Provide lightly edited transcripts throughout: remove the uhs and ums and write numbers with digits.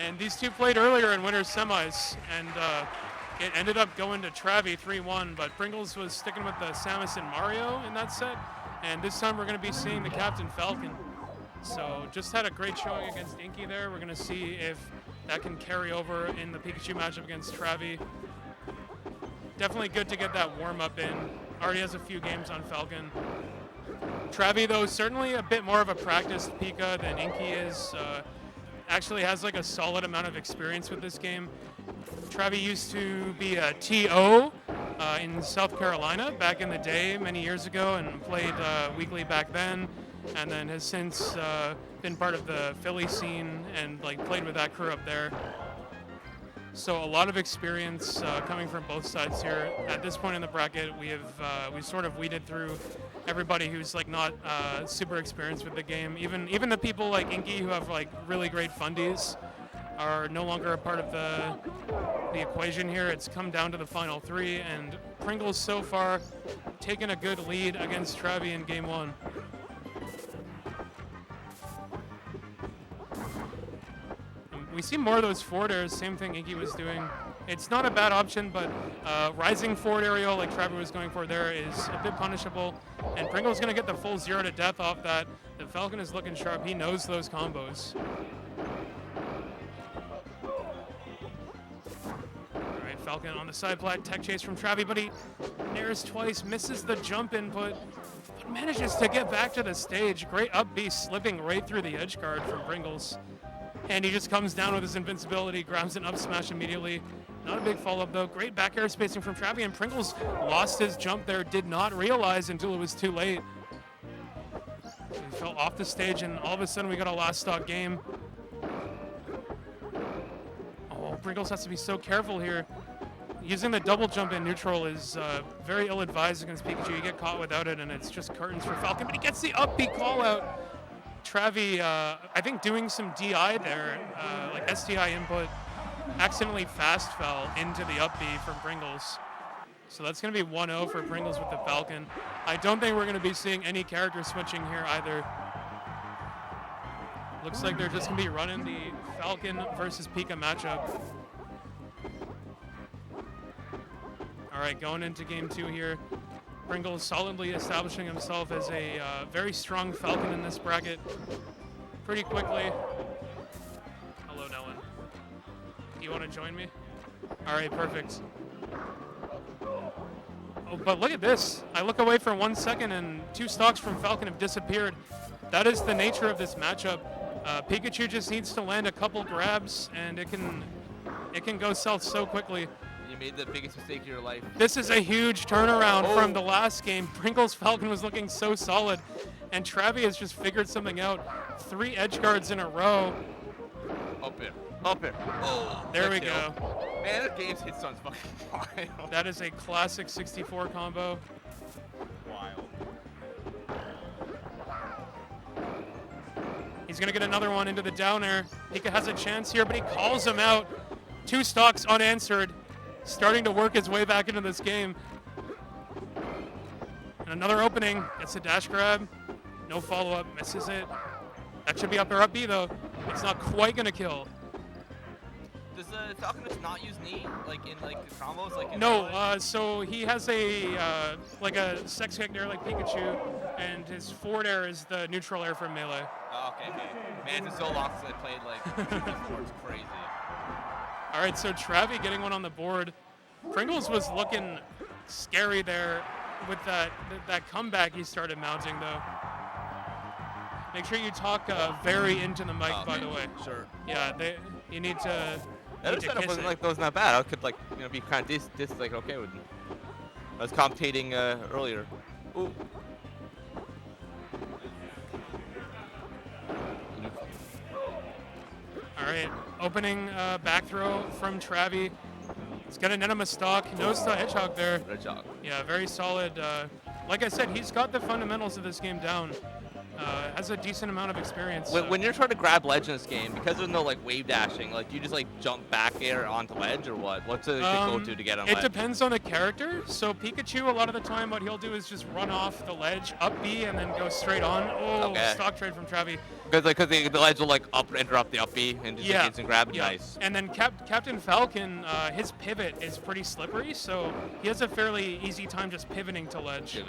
And these two played earlier in winners semis, and it ended up going to Travy 3-1, but Pringles was sticking with the Samus and Mario in that set, and this time we're going to be seeing the Captain Falcon. So just had a great showing against Inky there. We're going to see if that can carry over in the Pikachu matchup against Travy. Definitely good to get that warm-up in. Already has a few games on Falcon. Travy, though, certainly a bit more of a practiced Pika than Inky is. Actually has like a solid amount of experience with this game. Travy used to be a TO in South Carolina back in the day, many years ago, and played weekly back then, and then has since been part of the Philly scene and like played with that crew up there. So a lot of experience coming from both sides here. At this point in the bracket, we've sort of weeded through everybody who's like not super experienced with the game. Even the people like Inky who have like really great fundies are no longer a part of the equation here. It's come down to the final three, and Pringles so far taking a good lead against Travy in game one. We see more of those forward airs, same thing Inky was doing. It's not a bad option, but rising forward aerial like Travy was going for there is a bit punishable, and Pringle's going to get the full 0 to death off that. The Falcon is looking sharp. He knows those combos. All right, Falcon on the side plat, tech chase from Travy, but he nairs twice, misses the jump input, but manages to get back to the stage. Great up B slipping right through the edge guard from Pringles. And he just comes down with his invincibility, grabs an up smash immediately. Not a big follow-up, though. Great back air spacing from Travy, and Pringles lost his jump there, did not realize until it was too late. He fell off the stage, and all of a sudden we got a last stock game. Oh, Pringles has to be so careful here. Using the double jump in neutral is very ill-advised against Pikachu. You get caught without it, and it's just curtains for Falcon, but he gets the up B call-out. Travy, I think doing some DI there, like STI input, accidentally fast fell into the up B from Pringles. So that's going to be 1-0 for Pringles with the Falcon. I don't think we're going to be seeing any character switching here either. Looks like they're just going to be running the Falcon versus Pika matchup. All right, going into game two here. Pringles solidly establishing himself as a very strong Falcon in this bracket pretty quickly. Hello, Nellen. Do you want to join me? All right, perfect. Oh, but look at this. I look away for 1 second and 2 stocks from Falcon have disappeared. That is the nature of this matchup. Pikachu just needs to land a couple grabs, and it can go south so quickly. You made the biggest mistake of your life. This is a huge turnaround from the last game. Pringles Falcon was looking so solid, and Travy has just figured something out. 3 edge guards in a row. Up it. Up it. Oh, there we go. Man, the game's hit sounds fucking wild. That is a classic 64 combo. Wild. He's going to get another one into the down air. Pika has a chance here, but he calls him out. 2 stocks unanswered. Starting to work his way back into this game. And another opening. Gets a dash grab. No follow-up. Misses it. That should be up or up B, though. It's not quite going to kill. Does the Falcon just not use knee, like in like the combos, like? No. So he has a like a sex kick air like Pikachu, and his forward air is the neutral air from melee. Oh, okay. Man, it's been so long since I played like 64. It's crazy. All right, so Travy getting one on the board. Pringles was looking scary there with that comeback he started mounting, though. Make sure you talk very into the mic, by the way. Sure. Yeah, you need to. That setup wasn't like that was not bad. I could like be kind of like okay with. I was commentating earlier. Ooh. All right, opening back throw from Travy. He's got an enema stock. Knows the hedgehog there. Hedgehog. Yeah, very solid. Like I said, he's got the fundamentals of this game down. Has a decent amount of experience. When you're trying to grab ledge in this game, because there's no like wave dashing, like you just like jump back air onto ledge or what? What's the go-to to get on ledge? It depends on the character. So Pikachu, a lot of the time, what he'll do is just run off the ledge, up B, and then go straight on. Oh, okay. Stock trade from Travy. Because the ledge will like interrupt the up B and just like, instant grab it. Nice. And then Captain Falcon, his pivot is pretty slippery, so he has a fairly easy time just pivoting to ledge.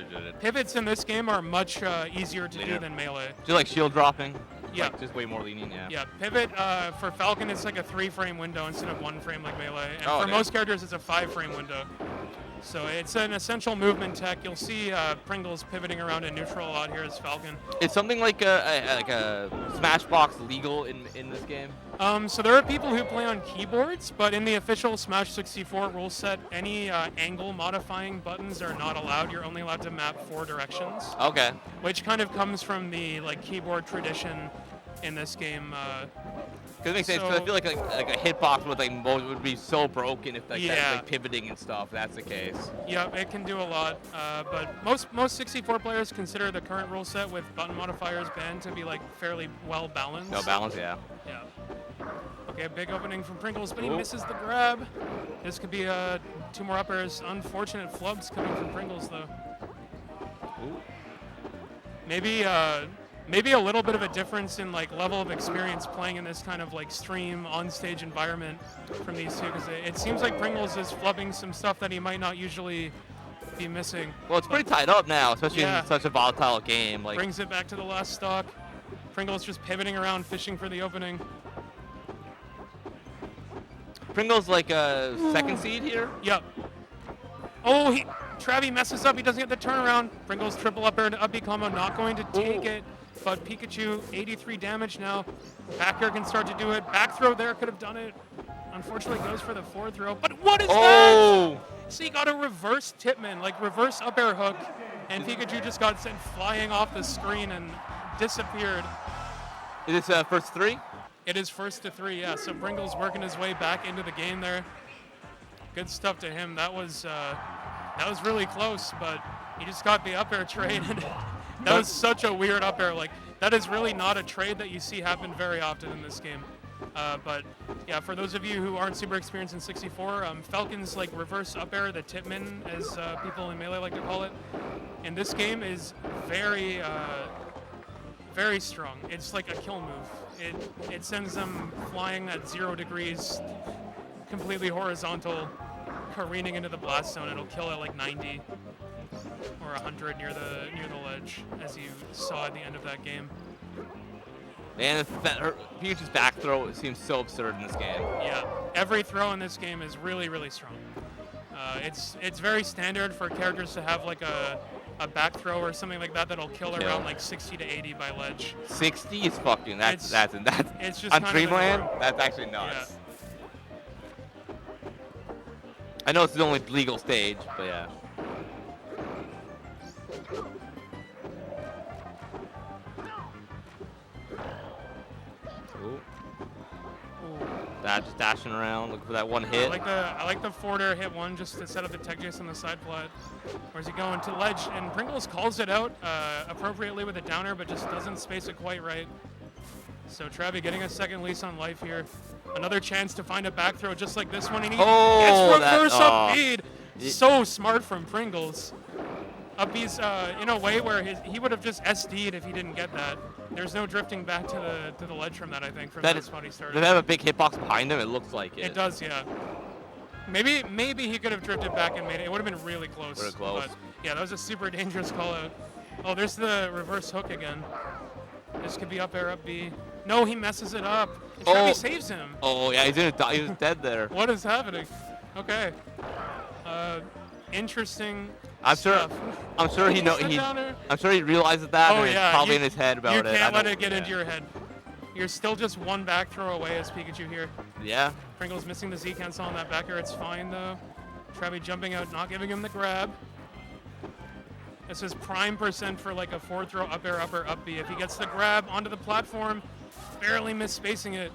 Pivots in this game are much easier to do than melee. Do you like shield dropping? Yeah. Like, just way more lenient, yeah. Yeah, pivot for Falcon, it's like a 3-frame window instead of 1 frame like melee. And for most characters, it's a 5-frame window. So it's an essential movement tech. You'll see Pringles pivoting around in neutral a lot here as Falcon. Is something like a Smashbox legal in this game? So there are people who play on keyboards, but in the official Smash 64 rule set, any angle modifying buttons are not allowed. You're only allowed to map 4 directions. Okay. Which kind of comes from the keyboard tradition in this game. Because it makes sense. Because I feel like a hitbox would be so broken if that's like pivoting and stuff. That's the case. Yeah, it can do a lot. But most 64 players consider the current rule set with button modifiers banned to be like fairly well balanced. No balance, yeah. Yeah. Okay, big opening from Pringles, but he misses the grab. This could be 2 more uppers. Unfortunate flubs coming from Pringles though. Ooh. Maybe a little bit of a difference in level of experience playing in this kind of stream on-stage environment from these two, because it seems like Pringles is flubbing some stuff that he might not usually be missing. Well, it's pretty tied up now, especially in such a volatile game. Brings it back to the last stock. Pringles just pivoting around, fishing for the opening. Pringles like a second seed here? Yep. Oh, Travy messes up. He doesn't get the turnaround. Pringles triple up air into up B combo, not going to take it. But Pikachu, 83 damage now. Back air can start to do it. Back throw there could have done it. Unfortunately goes for the forward throw. But what is that? So he got a reverse Tipman, reverse up air hook. And Pikachu just got sent flying off the screen and disappeared. Is this first 3? It is first to 3, yeah. So Pringles working his way back into the game there. Good stuff to him. That was really close, but he just got the up air trade. That was such a weird up air. That is really not a trade that you see happen very often in this game. But yeah, for those of you who aren't super experienced in 64, Falcon's reverse up air, the Tipman, as people in Melee like to call it, in this game is very, very strong. It's like a kill move. It sends them flying at 0 degrees, completely horizontal, careening into the blast zone. It'll kill at 90 or 100 near the ledge, as you saw at the end of that game. And Pikachu's back throw seems so absurd in this game. Yeah, every throw in this game is really, really strong. It's very standard for characters to have a back throw or something like that that'll kill around 60 to 80 by ledge. 60 is fucking that's it's just on Dreamland. That's actually nuts. Yeah. I know it's the only legal stage, but yeah. Just dashing around, looking for that one hit. I like the forward air hit 1 just to set up the tech chase on the side flat. Where's he going to ledge? And Pringles calls it out appropriately with a downer, but just doesn't space it quite right. So Travy getting a second lease on life here. Another chance to find a back throw just like this one. And he gets reverse up bead. So smart from Pringles. Up B's in a way where he would have just SD'd if he didn't get that. There's no drifting back to the ledge from that, I think, from that spot he started. Does it have a big hitbox behind him? It looks like it. It does, yeah. Maybe he could have drifted back and made it. It would have been really close. Really close. But yeah, that was a super dangerous call out. Oh, there's the reverse hook again. This could be up air, up B. No, he messes it up. And Travy saves him. Oh, yeah, he was dead there. What is happening? Okay. Interesting. I'm sure he realizes that. Oh, and it's probably in his head about it. You can't let it get into your head. You're still just 1 back throw away as Pikachu here. Yeah. Pringles missing the Z cancel on that back air. It's fine though. Travy jumping out, not giving him the grab. This is prime percent for a forward throw up air, up B. If he gets the grab onto the platform, barely misspacing it.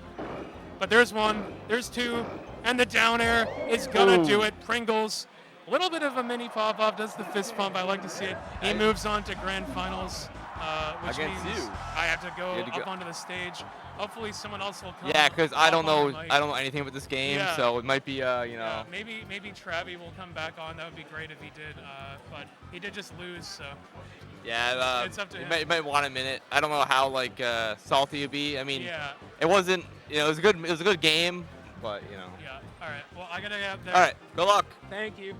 But there's 1, there's 2, and the down air is gonna do it. Pringles. A little bit of a mini pop-off, does the fist pump. I like to see it. He moves on to grand finals. which Against means you. I have to go You had to up onto the stage. Hopefully someone else will come. Yeah, because I up don't onto know. the mic. I don't know anything about this game, Yeah. so it might be, you know. Yeah, maybe Travy will come back on. That would be great if he did. But he did just lose, so. Yeah, it's up to him. You might want a minute. I don't know how like salty you'd be. I mean, Yeah. it wasn't. You know, it was a good. It was a good game, but you know. Yeah. All right. Well, I gotta get up there. All right. Good luck. Thank you.